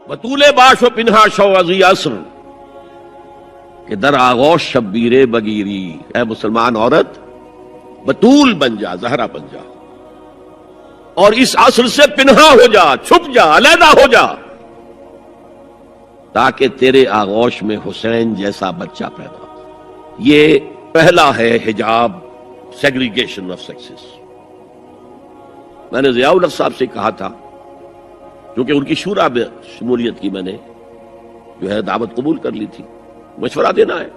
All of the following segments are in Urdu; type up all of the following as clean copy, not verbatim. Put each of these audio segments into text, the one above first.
بطول باش و پنہا شو ازی عصر کہ در آغوش شبیر بگیری، اے مسلمان عورت بطول بن جا، زہرا بن جا، اور اس عصر سے پنہا ہو جا، چھپ جا، علیحدہ ہو جا، تاکہ تیرے آغوش میں حسین جیسا بچہ پیدا ہو۔ یہ پہلا ہے حجاب، سیگریگیشن آف سیکسز۔ میں نے ضیاء الحق صاحب سے کہا تھا، کیونکہ ان کی شورا میں شمولیت کی میں نے جو ہے دعوت قبول کر لی تھی، مشورہ دینا ہے۔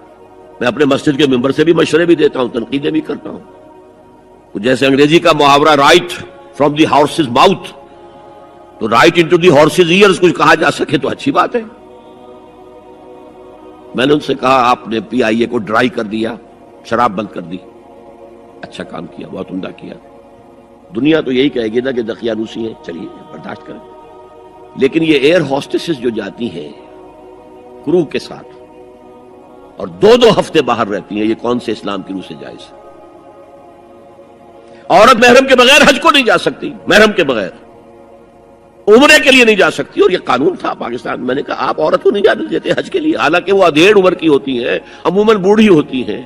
میں اپنے مسجد کے ممبر سے بھی مشورے بھی دیتا ہوں، تنقیدیں بھی کرتا ہوں۔ جیسے انگریزی کا محاورہ right from the horse's mouth, تو right into the horse's ears کچھ کہا جا سکے تو اچھی بات ہے۔ میں نے ان سے کہا آپ نے پی آئی اے کو ڈرائی کر دیا، شراب بند کر دی، اچھا کام کیا، بہت عمدہ کیا۔ دنیا تو یہی کہے گی نا کہ دقیانوسی ہیں، چلیے برداشت کریں، لیکن یہ ایئر ہوسٹسز جو جاتی ہیں کرو کے ساتھ اور دو دو ہفتے باہر رہتی ہیں، یہ کون سے اسلام کی روح سے جائز ہے؟ عورت محرم کے بغیر حج کو نہیں جا سکتی، محرم کے بغیر عمرے کے لیے نہیں جا سکتی، اور یہ قانون تھا پاکستان۔ میں نے کہا آپ عورت کو نہیں جانے دیتے حج کے لیے، حالانکہ وہ ادھیڑ عمر کی ہوتی ہیں، عموماً بوڑھی ہوتی ہیں۔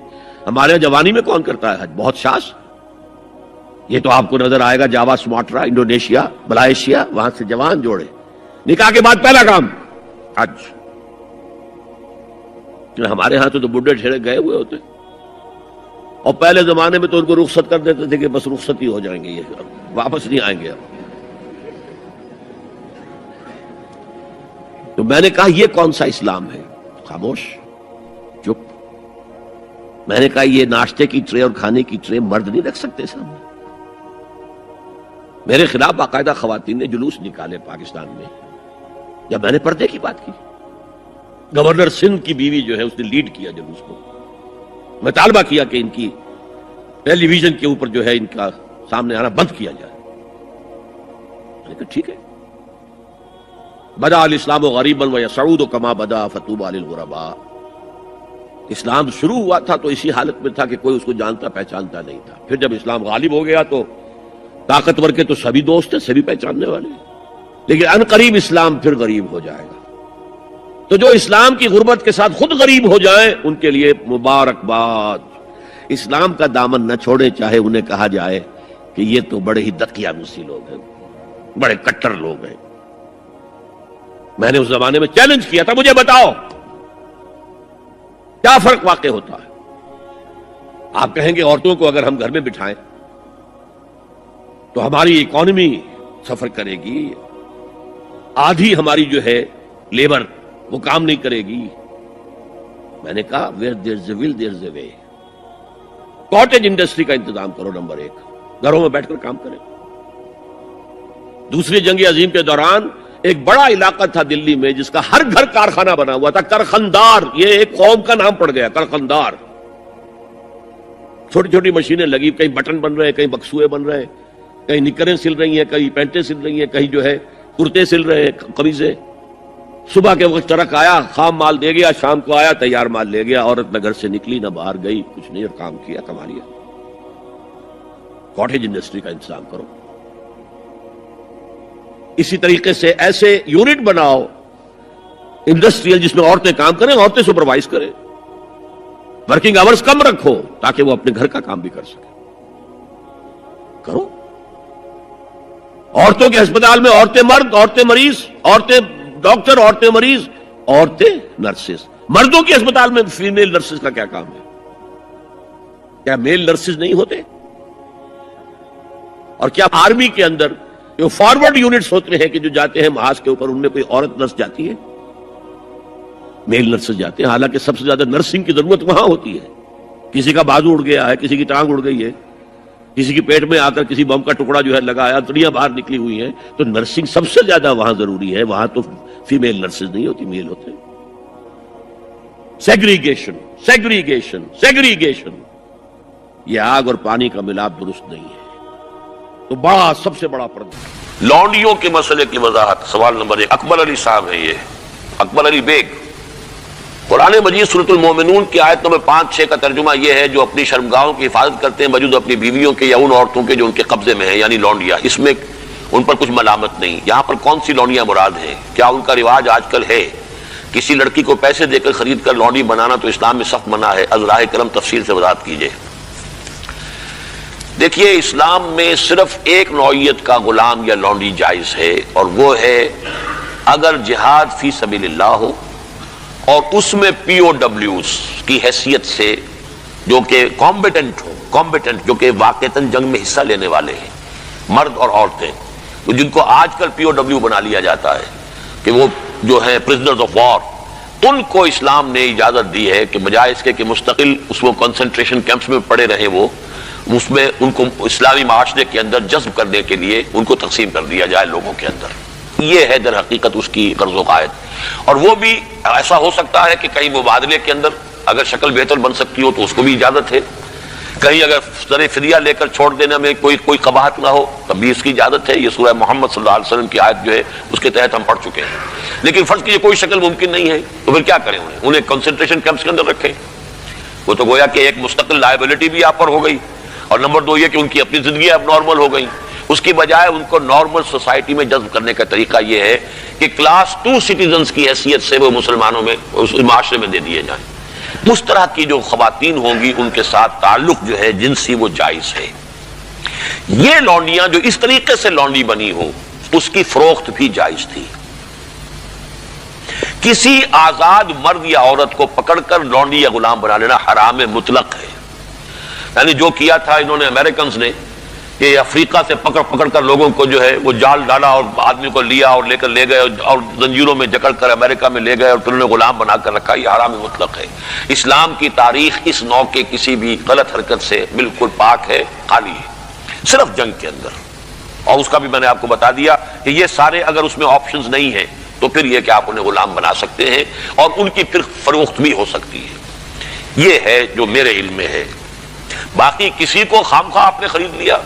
ہمارے یہاں جوانی میں کون کرتا ہے حج؟ بہت شاش۔ یہ تو آپ کو نظر آئے گا جاوا، سماٹرا، انڈونیشیا، ملائیشیا، وہاں سے جوان جوڑے نکاح کے بعد پہلا کام حج۔ ہمارے ہاں تو بڈھے ٹھیرے گئے ہوئے ہوتے، اور پہلے زمانے میں تو ان کو رخصت کر دیتے تھے کہ بس رخصت ہی ہو جائیں گے، یہ واپس نہیں آئیں گے اب۔ تو میں نے کہا یہ کون سا اسلام ہے؟ خاموش، چپ۔ میں نے کہا یہ ناشتے کی ٹرے اور کھانے کی ٹرے مرد نہیں رکھ سکتے سامنے۔ میرے خلاف باقاعدہ خواتین نے جلوس نکالے پاکستان میں جب میں نے پردے کی بات کی۔ گورنر سندھ کی بیوی جو ہے اس نے لیڈ کیا جلوس کو، میں طالبہ کیا کہ ان کی ٹیلی ویژن کے اوپر جو ہے ان کا سامنے آنا بند کیا جائے۔ میں نے کہا ٹھیک ہے۔ بدا الاسلام غریبا ویسعود کما بدا فتوبى للغرباء۔ اسلام شروع ہوا تھا تو اسی حالت میں تھا کہ کوئی اس کو جانتا پہچانتا نہیں تھا، پھر جب اسلام غالب ہو گیا تو طاقتور کے تو سبھی دوست ہیں، سبھی پہچاننے والے ہیں، لیکن ان قریب اسلام پھر غریب ہو جائے گا۔ تو جو اسلام کی غربت کے ساتھ خود غریب ہو جائیں ان کے لیے مبارکباد۔ اسلام کا دامن نہ چھوڑے، چاہے انہیں کہا جائے کہ یہ تو بڑے ہی دقیانوسی لوگ ہیں، بڑے کٹر لوگ ہیں۔ میں نے اس زمانے میں چیلنج کیا تھا، مجھے بتاؤ کیا فرق واقع ہوتا ہے؟ آپ کہیں گے عورتوں کو اگر ہم گھر میں بٹھائیں تو ہماری اکانومی سفر کرے گی، آدھی ہماری جو ہے لیبر وہ کام نہیں کرے گی۔ میں نے کہا where there's a will there's a way۔ Cottage industry کا انتظام کرو، نمبر 1، گھروں میں بیٹھ کر کام کریں۔ دوسری جنگ عظیم کے دوران ایک بڑا علاقہ تھا دلی میں جس کا ہر گھر کارخانہ بنا ہوا تھا، کرخندار، یہ ایک قوم کا نام پڑ گیا، کرخندار۔ چھوٹی چھوٹی مشینیں لگی، کہیں بٹن بن رہے ہیں، کہیں بکسوئے بن رہے ہیں، کہیں نکریں سل رہی ہیں، کہیں پینٹیں سل رہی ہیں، کہیں جو ہے کرتے سل رہے ہیں، قمیضیں۔ صبح کے وقت ٹرک آیا، خام مال دے گیا، شام کو آیا، تیار مال لے گیا۔ عورت نہ گھر سے نکلی نہ باہر گئی، کچھ نہیں، اور کام کیا، کما لیا۔ کاٹیج انڈسٹری کا انتظام کرو۔ اسی طریقے سے ایسے یونٹ بناؤ انڈسٹریل جس میں عورتیں کام کریں، عورتیں سپروائز کریں، ورکنگ آورز کم رکھو تاکہ وہ اپنے گھر کا کام بھی کر سکیں۔ کرو۔ عورتوں کے ہسپتال میں عورتیں مرد، عورتیں مریض، عورتیں ڈاکٹر، عورتیں مریض، عورتیں نرسز۔ مردوں کے ہسپتال میں فیمیل نرسز کا کیا کام ہے؟ کیا میل نرسز نہیں ہوتے؟ اور کیا آرمی کے اندر جو فارورڈ یونٹس ہوتے ہیں کہ جو جاتے ہیں محاذ کے اوپر، ان میں کوئی عورت نرس جاتی ہے؟ میل نرسز جاتے ہیں، حالانکہ سب سے زیادہ نرسنگ کی ضرورت وہاں ہوتی ہے۔ کسی کا بازو اڑ گیا ہے، کسی کی ٹانگ اڑ گئی ہے، کسی کی پیٹ میں آ کر کسی بم کا ٹکڑا جو ہے لگایا، دنیا باہر نکلی ہوئی ہے، تو نرسنگ سب سے زیادہ وہاں ضروری ہے۔ وہاں تو فیمیل نرسز نہیں ہوتی، میل ہوتے ہیں۔ سیگریگیشن، سیگریگیشن، سیگریگیشن، یہ آگ اور پانی کا ملاپ درست نہیں ہے۔ تو بڑا، سب سے بڑا پردہ لونڈیوں کے مسئلے کی وضاحت۔ سوال نمبر 1، اکبر علی صاحب ہے، یہ اکبر علی بیگ۔ قرآن مجید سورۃ المومنون کی آیت نمبر 5-6 کا ترجمہ یہ ہے، جو اپنی شرمگاہوں کی حفاظت کرتے ہیں بجز اپنی بیویوں کے یا ان عورتوں کے جو ان کے قبضے میں ہیں، یعنی لونڈیا۔ اس میں ان پر کچھ ملامت نہیں. یہاں پر کون سی لونڈیاں مراد ہیں؟ کیا ان کا رواج آج کل ہے کسی لڑکی کو پیسے دے کر خرید کر لونڈی بنانا تو اسلام میں سخت منع ہے؟ از راہ کرم تفصیل سے وضاحت کیجیے. دیکھیے اسلام میں صرف ایک نوعیت کا غلام یا لونڈی جائز ہے، اور وہ ہے اگر جہاد فی سبیل اللہ ہو اور اس میں پی او ڈبلیوز کی حیثیت سے جو کہ کمبیٹنٹ جو کہ واقعتاً جنگ میں حصہ لینے والے ہیں، مرد اور عورتیں، جن کو آج کل پی او ڈبلیو بنا لیا جاتا ہے کہ وہ جو ہیں پرزنرز آف وار، ان کو اسلام نے اجازت دی ہے کہ بجائے اس کے کہ مستقل اس وہ کنسنٹریشن کیمپس میں پڑے رہے، وہ اس میں ان کو اسلامی معاشرے کے اندر جذب کرنے کے لیے ان کو تقسیم کر دیا جائے لوگوں کے اندر. یہ ہے در حقیقت اس کی غرض و قائد. اور وہ بھی ایسا ہو سکتا ہے کہ کہیں مبادلے کے اندر اگر شکل بہتر بن سکتی ہو تو اس کو بھی اجازت ہے، کہیں اگر سر فدیہ لے کر چھوڑ دینے میں کوئی قباحت نہ ہو تب بھی اس کی اجازت ہے. یہ سورہ محمد صلی اللہ علیہ وسلم کی آیت جو ہے اس کے تحت ہم پڑھ چکے ہیں. لیکن فرض کیجیے کوئی شکل ممکن نہیں ہے تو پھر کیا کریں؟ انہیں کنسنٹریشن کیمپس کے اندر رکھیں. وہ تو گویا کہ ایک مستقل لائبلٹی بھی آپ پر ہو گئی، اور نمبر دو یہ کہ ان کی اپنی زندگی اب نارمل ہو گئی. اس کی بجائے ان کو نارمل سوسائٹی میں جذب کرنے کا طریقہ یہ ہے کہ کلاس 2 سٹیزنز کی حیثیت سے وہ مسلمانوں میں اس معاشرے میں دے دیے جائیں. اس طرح کی جو خواتین ہوں گی ان کے ساتھ تعلق جو ہے جنسی وہ جائز ہے. یہ لونڈیاں جو اس طریقے سے لونڈی بنی ہو اس کی فروخت بھی جائز تھی. کسی آزاد مرد یا عورت کو پکڑ کر لونڈی یا غلام بنا لینا حرام مطلق ہے. یعنی جو کیا تھا انہوں نے امریکنز نے کہ افریقہ سے پکڑ کر لوگوں کو جو ہے وہ جال ڈالا اور آدمی کو لیا اور لے کر لے گئے اور زنجیروں میں جکڑ کر امریکہ میں لے گئے اور پھر انہوں نے غلام بنا کر رکھا. یہ حرام مطلق ہے. اسلام کی تاریخ اس نوع کے کسی بھی غلط حرکت سے بالکل پاک ہے، خالی ہے، صرف جنگ کے اندر. اور اس کا بھی میں نے آپ کو بتا دیا کہ یہ سارے اگر اس میں آپشنز نہیں ہیں تو پھر یہ کہ آپ انہیں غلام بنا سکتے ہیں اور ان کی پھر فروخت بھی ہو سکتی ہے. یہ ہے جو میرے علم میں ہے. باقی کسی کو خامخواہ آپ نے خرید لیا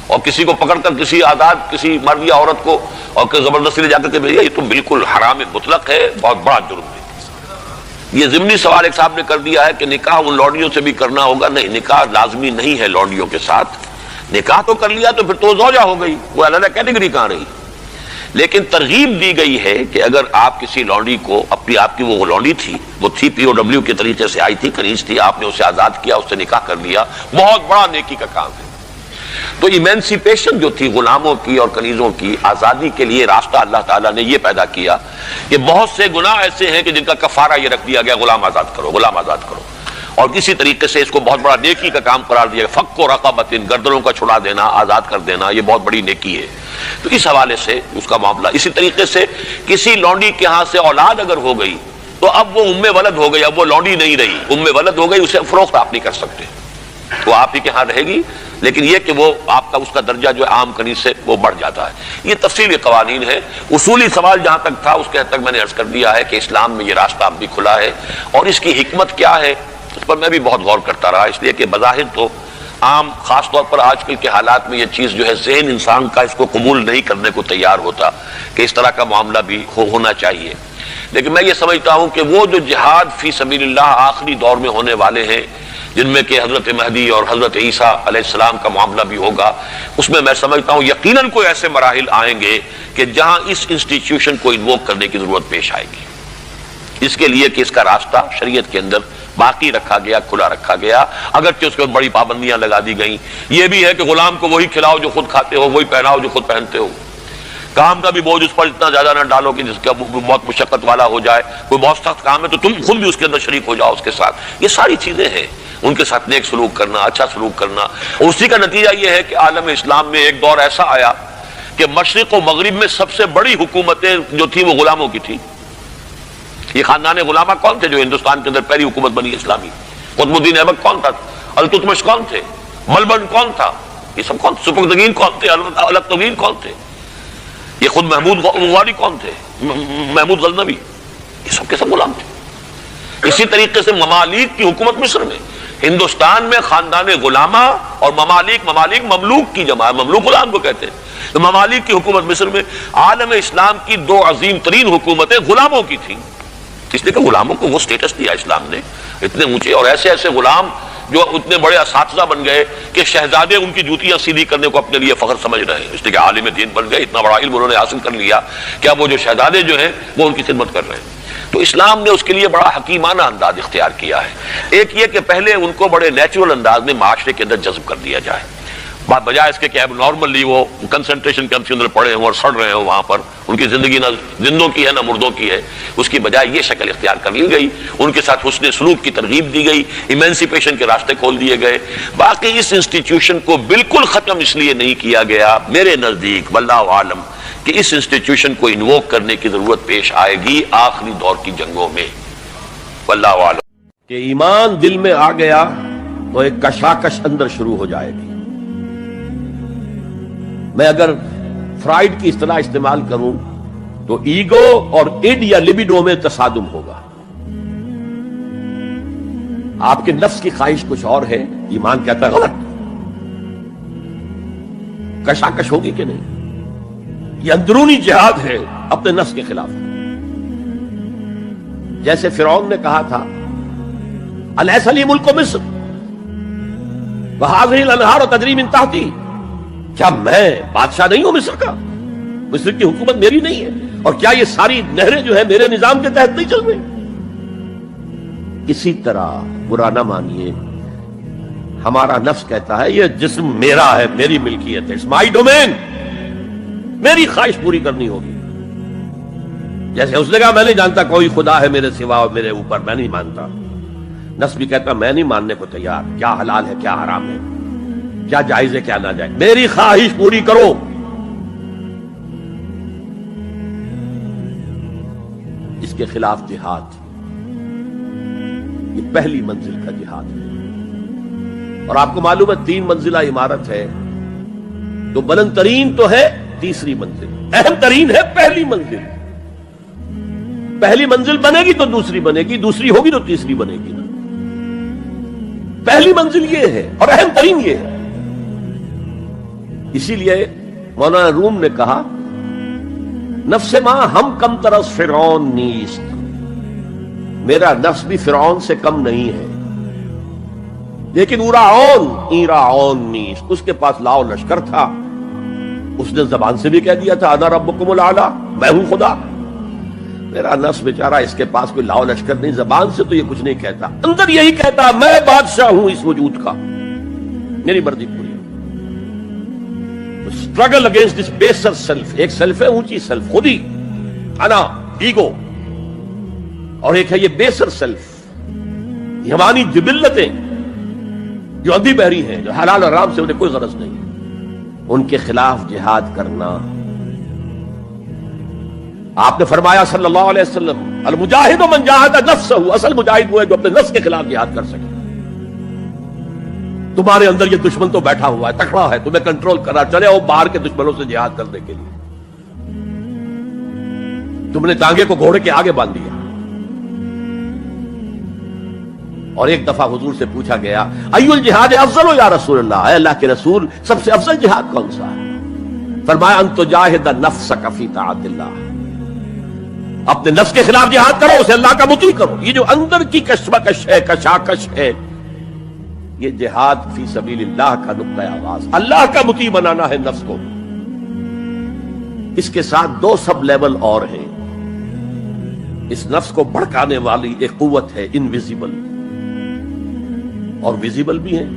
اور کسی کو پکڑ کر کسی آزاد کسی مرد یا عورت کو اور زبردستی لے جا کر کے بھیجا، یہ تو بالکل حرام مطلق ہے، بہت بڑا جرم ہے. یہ ضمنی سوال ایک صاحب نے کر دیا ہے کہ نکاح ان لونڈیوں سے بھی کرنا ہوگا. نہیں، نکاح لازمی نہیں ہے لونڈیوں کے ساتھ. نکاح تو کر لیا تو پھر تو زوجہ ہو گئی، وہ علیحدہ کیٹیگری کہاں رہی. لیکن ترغیب دی گئی ہے کہ اگر آپ کسی لونڈی کو آپ کی وہ لونڈی تھی، وہ تھی پی او ڈبلیو کے طریقے سے آئی تھی، کنیز تھی، آپ نے اسے آزاد کیا، اس سے نکاح کر لیا، بہت بڑا نیکی کا کام ہے. تو ایمینسیپیشن جو تھی غلاموں کی اور کنیزوں کی آزادی کے لیے راستہ اللہ تعالیٰ نے یہ پیدا کیا کہ بہت سے گناہ ایسے ہیں کہ جن کا کفارہ یہ رکھ دیا گیا غلام آزاد کرو، غلام آزاد کرو. اور کسی طریقے سے اس کو بہت بڑا نیکی کا کام قرار دیا گیا. فک و رقبۃ، گردنوں کا چھڑا دینا، آزاد کر دینا، یہ بہت بڑی نیکی ہے. تو اس حوالے سے اس کا معاملہ. اسی طریقے سے کسی لونڈی کے ہاں سے اولاد اگر ہو گئی تو اب وہ ام ولد ہو گئی، اب وہ لونڈی نہیں رہی، ام ولد ہو گئی، اسے فروخت آپ نہیں کر سکتے، وہ آپ ہی کے ہاں رہے گی. لیکن یہ کہ وہ آپ کا اس کا درجہ جو عام کنیز سے وہ بڑھ جاتا ہے. یہ تفصیلی قوانین ہے. اصولی سوال جہاں تک تھا اس کے حد تک میں نے عرض کر دیا ہے کہ اسلام میں یہ راستہ اب بھی کھلا ہے، اور اس کی حکمت کیا ہے اس پر میں بھی بہت غور کرتا رہا. اس لیے کہ بظاہر تو عام خاص طور پر آج کل کے حالات میں یہ چیز جو ہے ذہن انسان کا اس کو قبول نہیں کرنے کو تیار ہوتا کہ اس طرح کا معاملہ بھی ہونا چاہیے. لیکن میں یہ سمجھتا ہوں کہ وہ جو جہاد فی سبیل اللہ آخری دور میں ہونے والے ہیں، جن میں کہ حضرت مہدی اور حضرت عیسیٰ علیہ السلام کا معاملہ بھی ہوگا، اس میں سمجھتا ہوں یقیناً کوئی ایسے مراحل آئیں گے کہ جہاں اس انسٹیٹیوشن کو انووک کرنے کی ضرورت پیش آئے گی. اس کے لیے کہ اس کا راستہ شریعت کے اندر باقی رکھا گیا، کھلا رکھا گیا، اگرچہ اس کے بڑی پابندیاں لگا دی گئیں. یہ بھی ہے کہ غلام کو وہی کھلاؤ جو خود کھاتے ہو، وہی پہناؤ جو خود پہنتے ہو. کام کا بھی بوجھ اس پر اتنا زیادہ نہ ڈالو کہ جس کا بہت مشقت والا ہو جائے. کوئی بہت سخت کام ہے تو تم خود بھی اس کے اندر شریک ہو جاؤ اس کے ساتھ. یہ ساری چیزیں ہیں، ان کے ساتھ نیک سلوک کرنا، اچھا سلوک کرنا. اور اسی کا نتیجہ یہ ہے کہ عالم اسلام میں ایک دور ایسا آیا کہ مشرق و مغرب میں سب سے بڑی حکومتیں جو تھیں وہ غلاموں کی تھیں. یہ خاندان غلامہ کون تھے جو ہندوستان کے اندر پہلی حکومت بنی اسلامی؟ قطب الدین ایبک کون تھا؟ التتمش کون تھے؟ ملبن کون تھا؟ یہ سب کون؟ سپکدگین کون تھے؟ الکتوین کون تھے؟ یہ خود محمود غواری کون تھے؟ محمود غزنوی، یہ سب کے سب غلام تھے. اسی طریقے سے ممالک کی حکومت مصر میں، ہندوستان میں خاندان غلامہ اور مملوک کی جمع ہے، مملوک غلام کو کہتے ہیں. تو ممالک کی حکومت مصر میں عالم اسلام کی دو عظیم ترین حکومتیں غلاموں کی تھیں، اس لیے کہ غلاموں کو وہ سٹیٹس دیا اسلام نے اتنے اونچے، اور ایسے ایسے غلام جو اتنے بڑے اساتذہ بن گئے کہ شہزادے ان کی جوتیاں سیدھی کرنے کو اپنے لیے فخر سمجھ رہے ہیں، اس لیے کہ عالم دین بن گئے، اتنا بڑا علم انہوں نے حاصل کر لیا کہ اب وہ جو شہزادے جو ہیں وہ ان کی خدمت کر رہے ہیں۔ تو اسلام نے اس کے لیے بڑا حکیمانہ انداز اختیار کیا ہے۔ ایک یہ کہ پہلے ان کو بڑے نیچرل انداز میں معاشرے کے اندر جذب کر دیا جائے، بجائے اس کے کہ اب نارملی وہ کنسنٹریشن کیمپس کے اندر پڑے ہوں اور سڑ رہے ہوں، وہاں پر ان کی زندگی نہ زندوں کی ہے نہ مردوں کی ہے، اس کی بجائے یہ شکل اختیار کر لی گئی، ان کے ساتھ حسن سلوک کی ترغیب دی گئی، ایمینسیپیشن کے راستے کھول دیے گئے۔ باقی اس انسٹیٹیوشن کو بالکل ختم اس لیے نہیں کیا گیا میرے نزدیک واللہ عالم کہ اس انسٹیٹیوشن کو انووک کرنے کی ضرورت پیش آئے گی آخری دور کی جنگوں میں، واللہ عالم۔ کہ ایمان دل میں آ گیا تو ایک کشاکش اندر شروع ہو جائے گی۔ میں اگر فرائڈ کی اصطلاح استعمال کروں تو ایگو اور ایڈ یا لبیڈو میں تصادم ہوگا۔ آپ کے نفس کی خواہش کچھ اور ہے، ایمان کہتا ہے غلط، کشاکش ہوگی کہ نہیں؟ یہ اندرونی جہاد ہے اپنے نفس کے خلاف۔ جیسے فرعون نے کہا تھا الیس لی ملک مصر وہذہ الانہار تجری من تحتی، کیا میں بادشاہ نہیں ہوں مصر کا؟ مصر کی حکومت میری نہیں ہے؟ اور کیا یہ ساری نہریں جو ہے میرے نظام کے تحت نہیں چل رہی؟ اسی طرح برا نہ مانیے، ہمارا نفس کہتا ہے یہ جسم میرا ہے، میری ملکیت ہے، اٹس مائی ڈومین، میری خواہش پوری کرنی ہوگی۔ جیسے اس نے کہا میں نہیں جانتا کوئی خدا ہے میرے سوا اور میرے اوپر، میں نہیں مانتا۔ نفس بھی کہتا میں نہیں ماننے کو تیار، کیا حلال ہے کیا حرام ہے، کیا جائز ہے کیا ناجائز، میری خواہش پوری کرو۔ اس کے خلاف جہاد، یہ پہلی منزل کا جہاد ہے۔ اور آپ کو معلوم ہے 3 منزلہ عمارت ہے، تو بلند ترین تو ہے تیسری منزل، اہم ترین ہے پہلی منزل۔ پہلی منزل بنے گی تو دوسری بنے گی، دوسری ہوگی تو تیسری بنے گی نا۔ پہلی منزل یہ ہے اور اہم ترین یہ ہے۔ اسی لیے مولانا روم نے کہا نفس ماں ہم کم ترس فرعون نیست، میرا نفس بھی فرعون سے کم نہیں ہے، لیکن ایراعون نیست، اس کے پاس لاؤ لشکر تھا، اس نے زبان سے بھی کہہ دیا تھا انا ربکم الاعلی، میں ہوں خدا۔ میرا نفس بیچارہ اس کے پاس کوئی لاؤ لشکر نہیں، زبان سے تو یہ کچھ نہیں کہتا، اندر یہی کہتا میں بادشاہ ہوں اس وجود کا، میری مرضی پوری۔ اسٹرگل اگینسٹ دس بیسر سیلف، ایک سیلف ہے اونچی سیلف، خودی، انا، ایگو، اور ایک ہے یہ بیسر سیلف، یہ ہماری جبلتیں جو اندھی بہری ہیں، جو حلال اور حرام سے انہیں کوئی غرض نہیں، ان کے خلاف جہاد کرنا۔ آپ نے فرمایا صلی اللہ علیہ وسلم المجاہد من جاہد نفسہ، اصل مجاہد وہ ہے جو اپنے نفس کے خلاف جہاد کر سکے۔ تمہارے اندر یہ دشمن تو بیٹھا ہوا ہے، تکڑا ہے، تمہیں کنٹرول کرنا، چلے وہ باہر کے دشمنوں سے جہاد کرنے کے لیے، تم نے ٹانگے کو گھوڑے کے آگے باندھ دیا۔ اور ایک دفعہ حضور سے پوچھا گیا ای الجہاد افضل یا رسول اللہ، اے اللہ کے رسول سب سے افضل جہاد کون سا ہے؟ فرمایا ان تجاہد نفسک فی طاعت اللہ، اپنے نفس کے خلاف جہاد کرو، اسے اللہ کا مطیع کرو۔ یہ جو اندر کی کشمکش ہے، کشاکش ہے، یہ جہاد فی سبیل اللہ کا نقطہ آغاز، اللہ کا مطیع بنانا ہے نفس کو۔ اس کے ساتھ 2 سب لیول اور ہیں۔ اس نفس کو بھڑکانے والی ایک قوت ہے انویزیبل، اور ویزیبل بھی ہے۔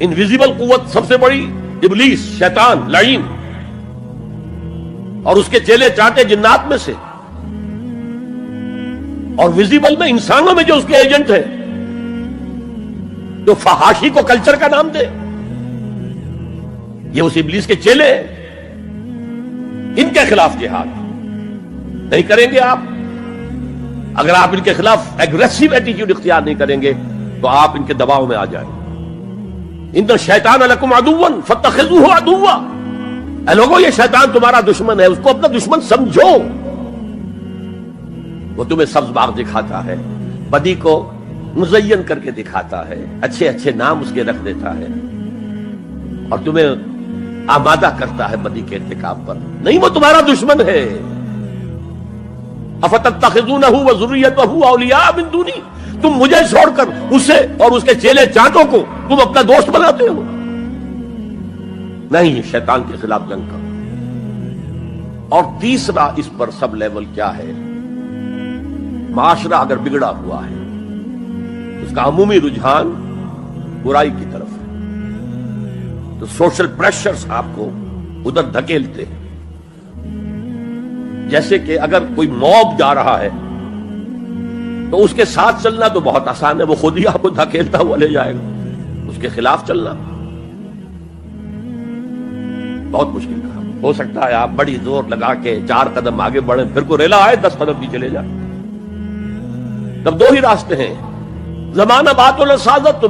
انویزیبل قوت سب سے بڑی ابلیس، شیطان لعین، اور اس کے چیلے چاٹے جنات میں سے، اور ویزیبل میں انسانوں میں جو اس کے ایجنٹ ہیں، جو فحاشی کو کلچر کا نام دے، یہ اس ابلیس کے چیلے ہیں۔ ان کے خلاف جہاد نہیں کریں گے آپ، اگر آپ ان کے خلاف ایگریسو ایٹیٹیوڈ اختیار نہیں کریں گے تو آپ ان کے دباؤ میں آ جائیں۔ ان الشیطان لکم عدوا فاتخذوہ عدوا، اے لوگو یہ شیطان تمہارا دشمن ہے، اس کو اپنا دشمن سمجھو۔ وہ تمہیں سبز باغ دکھاتا ہے، بدی کو مزین کر کے دکھاتا ہے، اچھے اچھے نام اس کے رکھ دیتا ہے، اور تمہیں آمادہ کرتا ہے بدی کے ارتکاب پر۔ نہیں، وہ تمہارا دشمن ہے۔ افتتخذونہ وذریتہ اولیاء من دونی، تم مجھے چھوڑ کر اسے اور اس کے چیلے چاٹوں کو تم اپنا دوست بناتے ہو. نہیں، شیطان کے خلاف جنگ کرو. اور تیسرا اس پر سب لیول کیا ہے؟ معاشرہ اگر بگڑا ہوا ہے، اس کا عمومی رجحان برائی کی طرف ہے، تو سوشل پریشرز آپ کو ادھر دھکیلتے ہیں. جیسے کہ اگر کوئی موب جا رہا ہے تو اس کے ساتھ چلنا تو بہت آسان ہے، وہ خود ہی آپ کو دھکیلتا ہوا لے جائے گا. اس کے خلاف چلنا بہت مشکل کام. ہو سکتا ہے آپ بڑی زور لگا کے 4 قدم آگے بڑھیں، پھر کو ریلا آئے 10 قدم پیچھے لے جائے. تب 2 ہی راستے ہیں، زمانہ بات و سازت.